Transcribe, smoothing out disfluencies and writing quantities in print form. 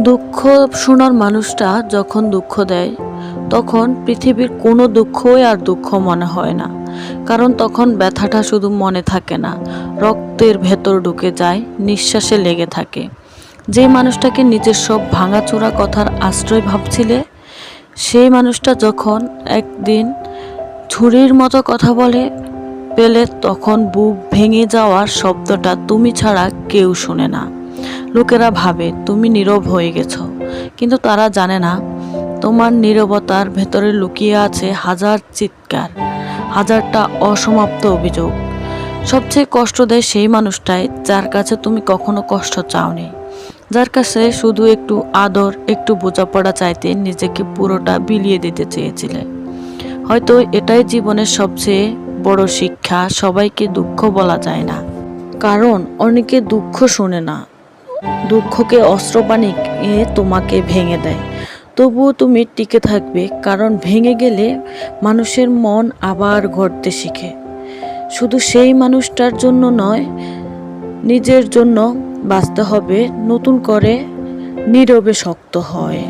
দুঃখ শোনার মানুষটা যখন দুঃখ দেয় তখন পৃথিবীর কোনো দুঃখই আর দুঃখ মনে হয় না। কারণ তখন ব্যথাটা শুধু মনে থাকে না, রক্তের ভেতর ঢুকে যায়, নিঃশ্বাসে লেগে থাকে। যে মানুষটাকে নিজের সব ভাঙাচোরা কথার আশ্রয় ভাবছিলে, সেই মানুষটা যখন একদিন ছুরির মতো কথা বলে পেলে, তখন বুক ভেঙে যাওয়ার শব্দটা তুমি ছাড়া কেউ শোনে না। লোকেরা ভাবে তুমি নীরব হয়ে গেছো, কিন্তু তারা জানে না তোমার নীরবতার ভেতরে লুকিয়ে আছে হাজার চিৎকার, হাজারটা অসমাপ্ত অভিযোগ। সবচেয়ে কষ্ট দেয় সেই মানুষটাই যার কাছে তুমি কখনো কষ্ট চাওনি, যার কাছে শুধু একটু আদর, একটু বোঝাপড়া চাইতে নিজেকে পুরোটা বিলিয়ে দিতে চেয়েছিলে। হয়তো এটাই জীবনের সবচেয়ে বড় শিক্ষা, সবাইকে দুঃখ বলা যায় না, কারণ অনেকে দুঃখ শোনে না, দুঃখকে অস্ত্র বানিয়ে তোমাকে ভেঙে দেয়। তবুও তুমি টিকে থাকবে, কারণ ভেঙে গেলে মানুষের মন আবার গড়তে শিখে। শুধু সেই মানুষটার জন্য নয়, নিজের জন্য বাঁচতে হবে নতুন করে, নীরবে শক্ত হয়।